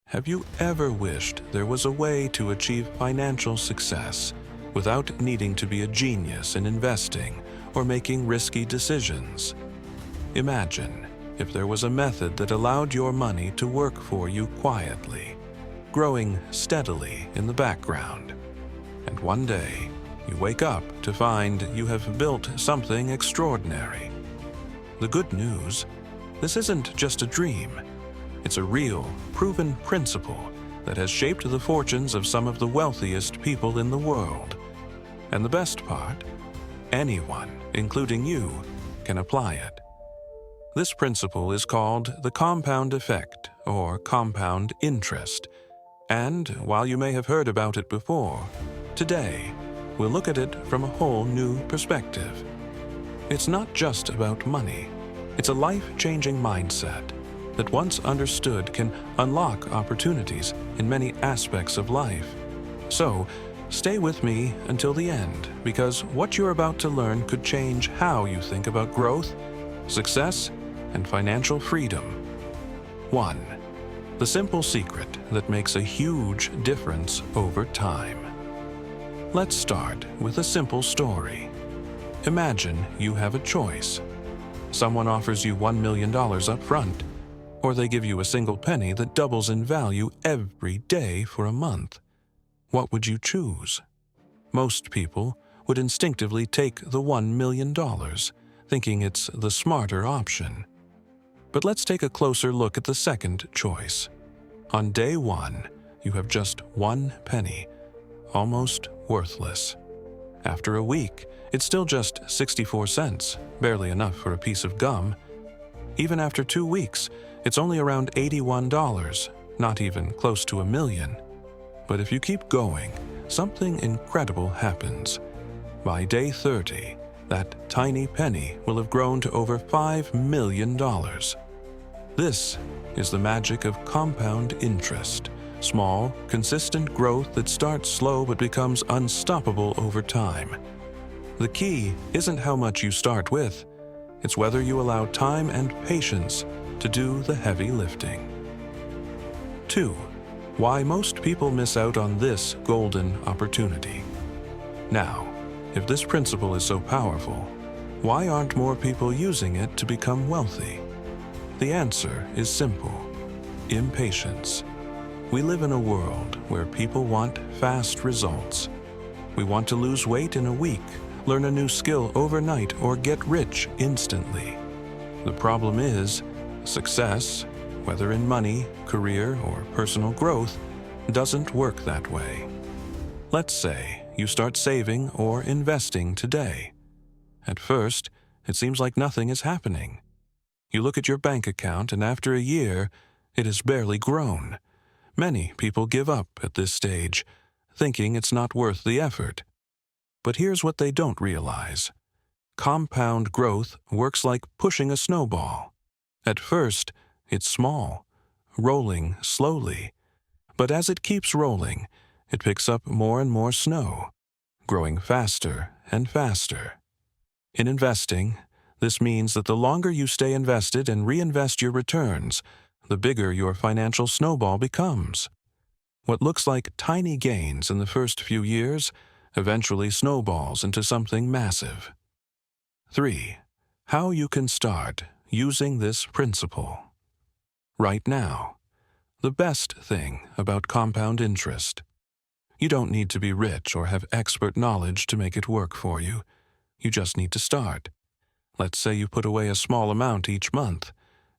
Have you ever wished there was a way to achieve financial success without needing to be a genius in investing or making risky decisions? Imagine if there was a method that allowed your money to work for you quietly, growing steadily in the background. And one day, you wake up to find you have built something extraordinary. The good news, this isn't just a dream. It's a real, proven principle that has shaped the fortunes of some of the wealthiest people in the world. And the best part, anyone, including you, can apply it. This principle is called the compound effect, or compound interest. And while you may have heard about it before, today we'll look at it from a whole new perspective. It's not just about money. It's a life-changing mindset that once understood can unlock opportunities in many aspects of life. So, stay with me until the end, because what you're about to learn could change how you think about growth, success, and financial freedom. 1. The simple secret that makes a huge difference over time. Let's start with a simple story. Imagine you have a choice. Someone offers you $1 million up front, or they give you a single penny that doubles in value every day for a month. What would you choose? Most people would instinctively take the $1 million, thinking it's the smarter option. But let's take a closer look at the second choice. On day one, you have just 1 penny, almost worthless. After a week, it's still just 64 cents, barely enough for a piece of gum. Even after 2 weeks, it's only around $81, not even close to $1 million. But if you keep going, something incredible happens. By day 30, that tiny penny will have grown to over $5 million. This is the magic of compound interest. Small, consistent growth that starts slow but becomes unstoppable over time. The key isn't how much you start with, it's whether you allow time and patience to do the heavy lifting. 2. Why most people miss out on this golden opportunity. Now, if this principle is so powerful, why aren't more people using it to become wealthy? The answer is simple: impatience. We live in a world where people want fast results. We want to lose weight in a week, learn a new skill overnight, or get rich instantly. The problem is, success, whether in money, career, or personal growth, doesn't work that way. Let's say you start saving or investing today. At first, it seems like nothing is happening. You look at your bank account, and after a year, it has barely grown. Many people give up at this stage, thinking it's not worth the effort. But here's what they don't realize. Compound growth works like pushing a snowball. At first, it's small, rolling slowly. But as it keeps rolling, it picks up more and more snow, growing faster and faster. In investing, this means that the longer you stay invested and reinvest your returns, the bigger your financial snowball becomes. What looks like tiny gains in the first few years eventually snowballs into something massive. 3. How you can start using this principle. Right now, the best thing about compound interest. You don't need to be rich or have expert knowledge to make it work for you. You just need to start. Let's say you put away a small amount each month,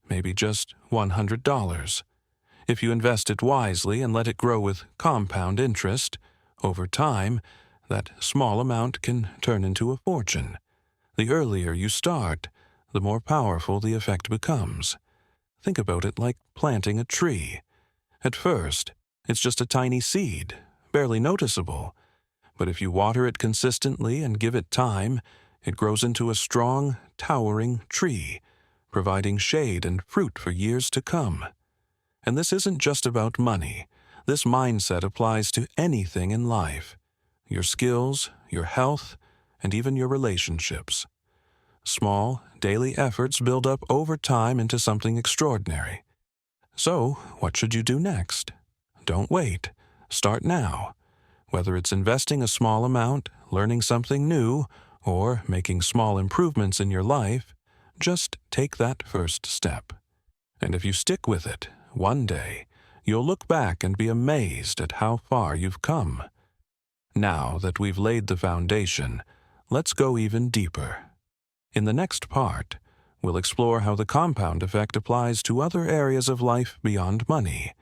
maybe just $100. If you invest it wisely and let it grow with compound interest, over time, that small amount can turn into a fortune. The earlier you start, the more powerful the effect becomes. Think about it like planting a tree. At first, it's just a tiny seed, barely noticeable. But if you water it consistently and give it time, it grows into a strong, towering tree, providing shade and fruit for years to come. And this isn't just about money. This mindset applies to anything in life. Your skills, your health, and even your relationships. Small, daily efforts build up over time into something extraordinary. So, what should you do next? Don't wait. Start now. Whether it's investing a small amount, learning something new, or making small improvements in your life, just take that first step. And if you stick with it, one day, you'll look back and be amazed at how far you've come. Now that we've laid the foundation, let's go even deeper. In the next part, we'll explore how the compound effect applies to other areas of life beyond money,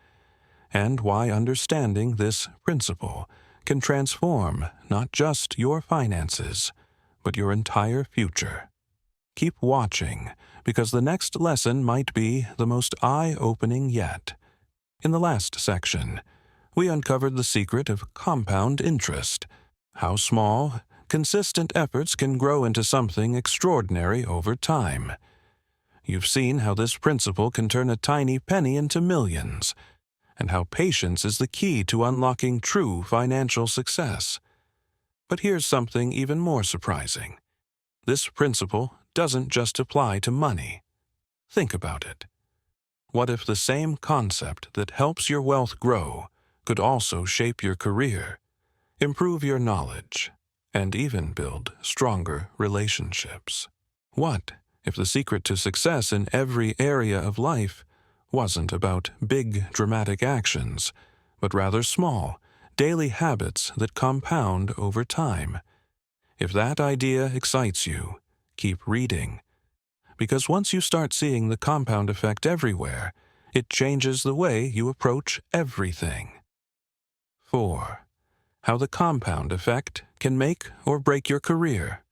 and why understanding this principle can transform not just your finances, but your entire future. Keep watching, because the next lesson might be the most eye-opening yet. In the last section, we uncovered the secret of compound interest, how small, consistent efforts can grow into something extraordinary over time. You've seen how this principle can turn a tiny penny into millions, and how patience is the key to unlocking true financial success. But here's something even more surprising. This principle doesn't just apply to money. Think about it. What if the same concept that helps your wealth grow could also shape your career, improve your knowledge, and even build stronger relationships? What if the secret to success in every area of life wasn't about big, dramatic actions, but rather small, daily habits that compound over time? If that idea excites you, keep reading. Because once you start seeing the compound effect everywhere, it changes the way you approach everything. 4. How the compound effect can make or break your career.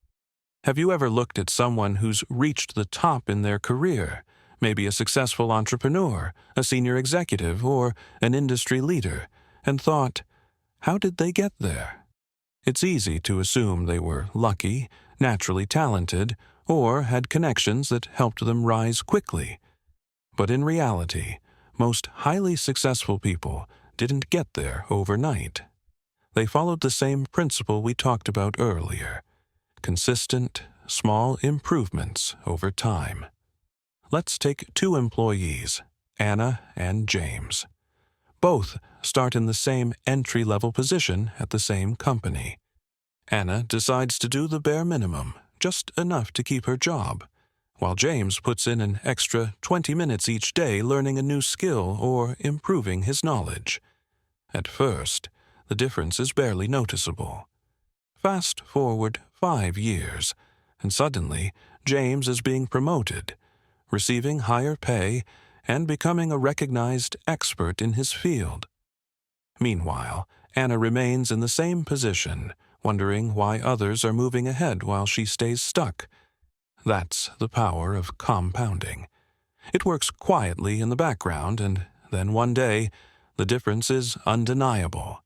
Have you ever looked at someone who's reached the top in their career, maybe a successful entrepreneur, a senior executive, or an industry leader, and thought, how did they get there? It's easy to assume they were lucky, naturally talented, or had connections that helped them rise quickly. But in reality, most highly successful people didn't get there overnight. They followed the same principle we talked about earlier: consistent, small improvements over time. Let's take two employees, Anna and James. Both start in the same entry-level position at the same company. Anna decides to do the bare minimum, just enough to keep her job, while James puts in an extra 20 minutes each day learning a new skill or improving his knowledge. At first, the difference is barely noticeable. Fast forward 5 years, and suddenly James is being promoted, receiving higher pay, and becoming a recognized expert in his field. Meanwhile, Anna remains in the same position, wondering why others are moving ahead while she stays stuck. That's the power of compounding. It works quietly in the background, and then one day, the difference is undeniable.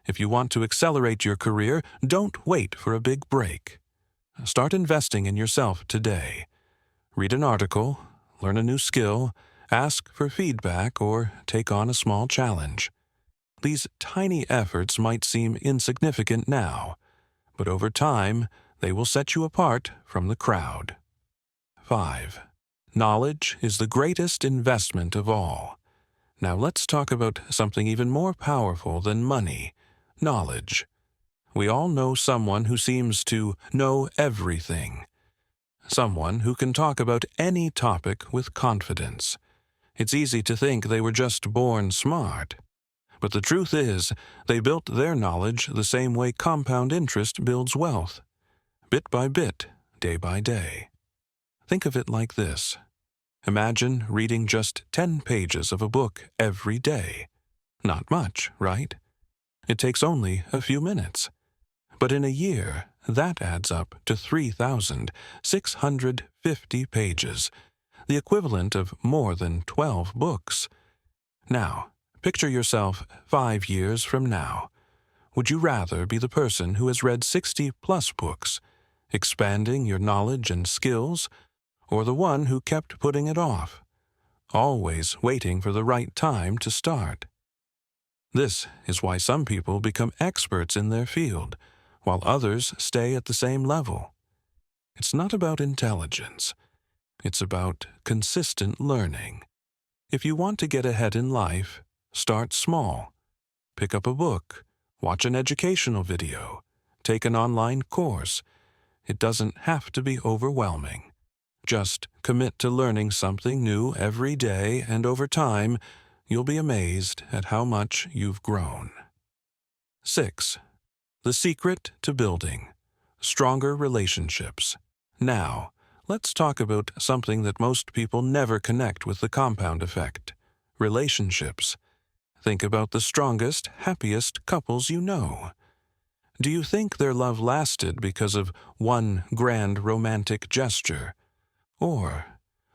If you want to accelerate your career, don't wait for a big break. Start investing in yourself today. Read an article, learn a new skill, ask for feedback, or take on a small challenge. These tiny efforts might seem insignificant now, but over time, they will set you apart from the crowd. 5. Knowledge is the greatest investment of all. Now let's talk about something even more powerful than money: knowledge. We all know someone who seems to know everything. Someone who can talk about any topic with confidence. It's easy to think they were just born smart. But the truth is, they built their knowledge the same way compound interest builds wealth. Bit by bit, day by day. Think of it like this. Imagine reading just 10 pages of a book every day. Not much, right? It takes only a few minutes. But in a year, that adds up to 3,650 pages, the equivalent of more than 12 books. Now, picture yourself 5 years from now. Would you rather be the person who has read 60-plus books, expanding your knowledge and skills, or the one who kept putting it off, always waiting for the right time to start? This is why some people become experts in their field, while others stay at the same level. It's not about intelligence. It's about consistent learning. If you want to get ahead in life, start small. pick up a book, watch an educational video, take an online course. It doesn't have to be overwhelming. Just commit to learning something new every day, and over time, you'll be amazed at how much you've grown. 6. The secret to building stronger relationships. Now, let's talk about something that most people never connect with the compound effect: relationships. Think about the strongest, happiest couples you know. Do you think their love lasted because of one grand romantic gesture? Or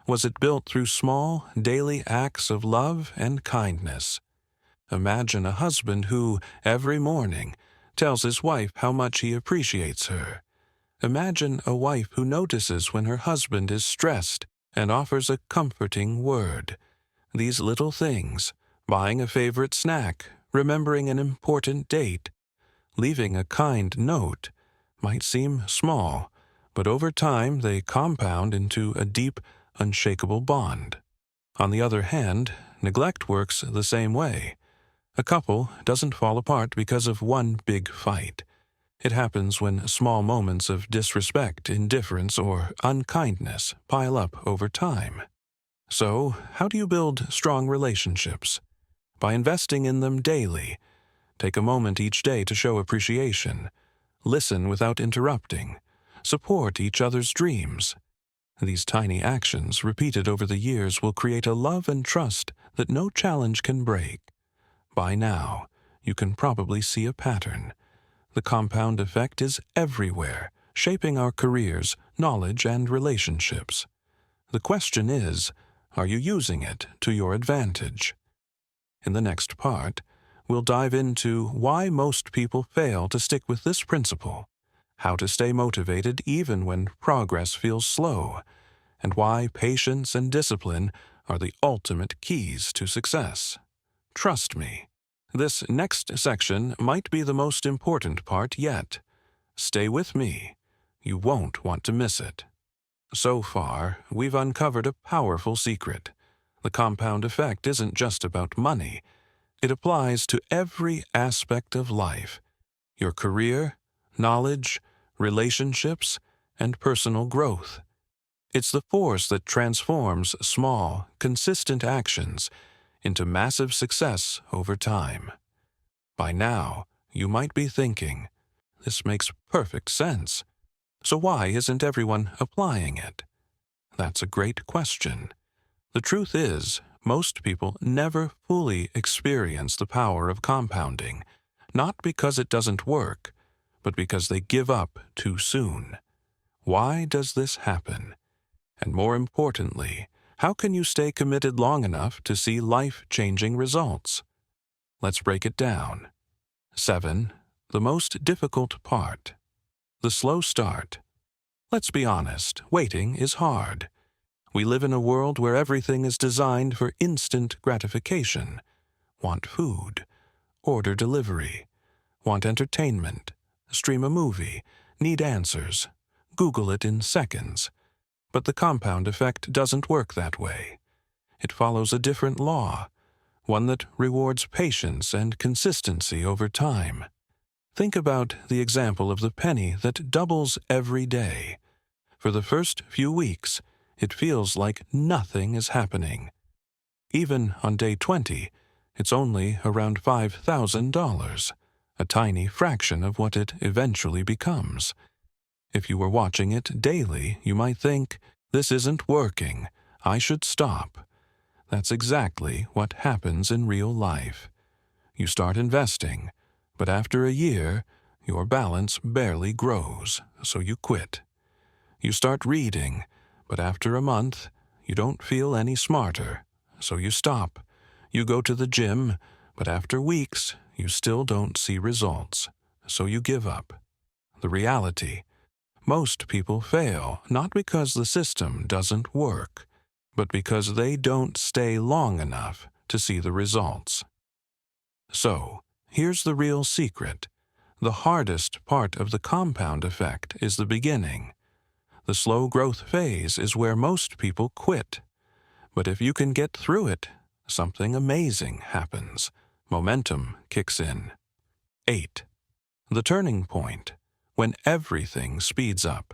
was it built through small, daily acts of love and kindness? Imagine a husband who, every morning, tells his wife how much he appreciates her. Imagine a wife who notices when her husband is stressed and offers a comforting word. These little things, buying a favorite snack, remembering an important date, leaving a kind note, might seem small, but over time they compound into a deep, unshakable bond. On the other hand, neglect works the same way. A couple doesn't fall apart because of one big fight. It happens when small moments of disrespect, indifference, or unkindness pile up over time. So, how do you build strong relationships? By investing in them daily. Take a moment each day to show appreciation. Listen without interrupting. Support each other's dreams. These tiny actions, repeated over the years, will create a love and trust that no challenge can break. By now, you can probably see a pattern. The compound effect is everywhere, shaping our careers, knowledge, and relationships. The question is, are you using it to your advantage? In the next part, we'll dive into why most people fail to stick with this principle, how to stay motivated even when progress feels slow, and why patience and discipline are the ultimate keys to success. Trust me, this next section might be the most important part yet. Stay with me. You won't want to miss it. So far, we've uncovered a powerful secret. The compound effect isn't just about money. It applies to every aspect of life: your career, knowledge, relationships, and personal growth. It's the force that transforms small, consistent actions into massive success over time. By now, you might be thinking, this makes perfect sense. So why isn't everyone applying it? That's a great question. The truth is, most people never fully experience the power of compounding, not because it doesn't work, but because they give up too soon. Why does this happen? And more importantly, how can you stay committed long enough to see life-changing results? Let's break it down. 7. The most difficult part. The slow start. Let's be honest, waiting is hard. We live in a world where everything is designed for instant gratification. Want food, order delivery. Want entertainment, stream a movie, need answers, Google it in seconds. But the compound effect doesn't work that way. It follows a different law, one that rewards patience and consistency over time. Think about the example of the penny that doubles every day. For the first few weeks, it feels like nothing is happening. Even on day 20, it's only around $5,000, a tiny fraction of what it eventually becomes. If you were watching it daily, you might think, this isn't working, I should stop. That's exactly what happens in real life. You start investing, but after a year, your balance barely grows, so you quit. You start reading, but after a month, you don't feel any smarter, so you stop. You go to the gym, but after weeks, you still don't see results, so you give up. The reality: most people fail not because the system doesn't work, but because they don't stay long enough to see the results. So, here's the real secret. The hardest part of the compound effect is the beginning. The slow growth phase is where most people quit. But if you can get through it, something amazing happens. Momentum kicks in. 8. The turning point, when everything speeds up.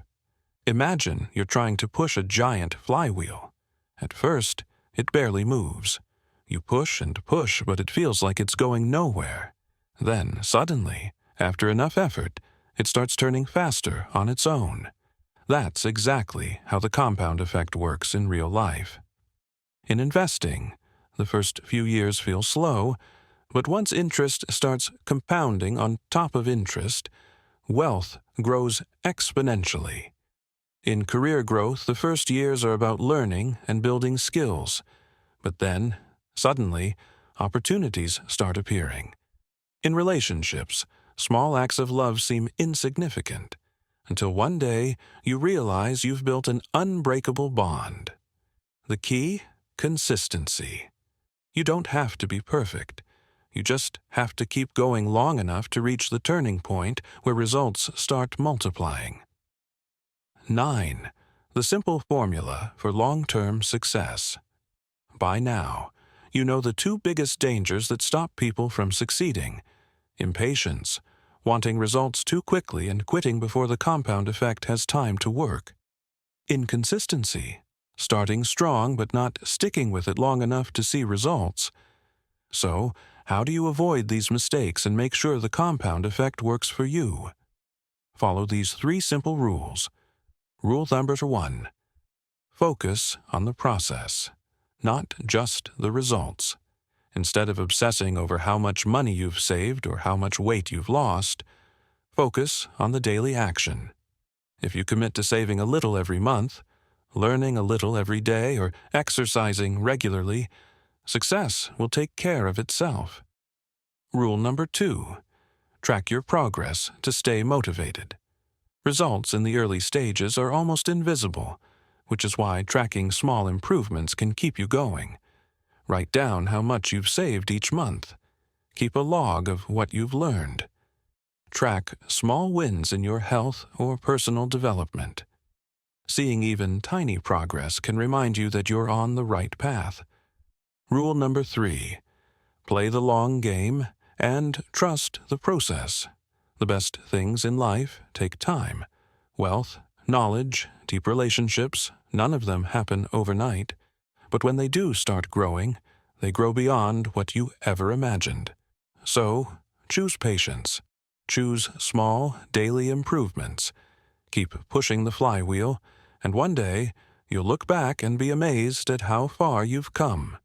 Imagine you're trying to push a giant flywheel. At first, it barely moves. You push and push, but it feels like it's going nowhere. Then, suddenly, after enough effort, it starts turning faster on its own. That's exactly how the compound effect works in real life. In investing, the first few years feel slow, but once interest starts compounding on top of interest, wealth grows exponentially. In career growth, the first years are about learning and building skills, but then, suddenly, opportunities start appearing. In relationships, small acts of love seem insignificant, until one day you realize you've built an unbreakable bond. The key? Consistency. You don't have to be perfect. You just have to keep going long enough to reach the turning point where results start multiplying. 9. The simple formula for long-term success. By now, you know the two biggest dangers that stop people from succeeding: impatience, wanting results too quickly and quitting before the compound effect has time to work; inconsistency, starting strong but not sticking with it long enough to see results. So, how do you avoid these mistakes and make sure the compound effect works for you? Follow these 3 simple rules. Rule number 1. Focus on the process, not just the results. Instead of obsessing over how much money you've saved or how much weight you've lost, focus on the daily action. If you commit to saving a little every month, learning a little every day, or exercising regularly, success will take care of itself. Rule number 2. Track your progress to stay motivated. Results in the early stages are almost invisible, which is why tracking small improvements can keep you going. Write down how much you've saved each month. Keep a log of what you've learned. Track small wins in your health or personal development. Seeing even tiny progress can remind you that you're on the right path. Rule number 3. Play the long game and trust the process. The best things in life take time. Wealth, knowledge, deep relationships, none of them happen overnight. But when they do start growing, they grow beyond what you ever imagined. So, choose patience. Choose small, daily improvements. Keep pushing the flywheel, and one day, you'll look back and be amazed at how far you've come.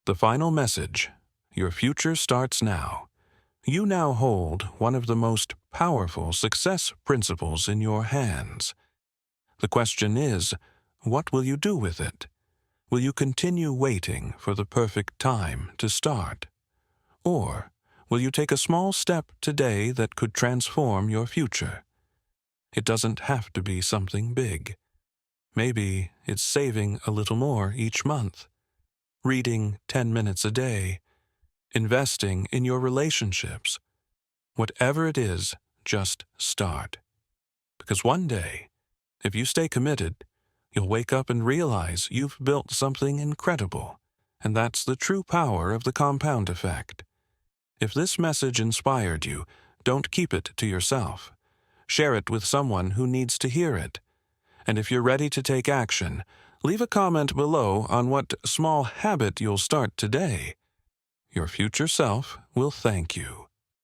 The final message: your future starts now. You now hold one of the most powerful success principles in your hands. The question is, what will you do with it? Will you continue waiting for the perfect time to start? Or will you take a small step today that could transform your future? It doesn't have to be something big. Maybe it's saving a little more each month, reading 10 minutes a day, investing in your relationships. Whatever it is, just start. Because one day, if you stay committed, you'll wake up and realize you've built something incredible, and that's the true power of the compound effect. If this message inspired you, don't keep it to yourself. Share it with someone who needs to hear it. And if you're ready to take action, leave a comment below on what small habit you'll start today. Your future self will thank you.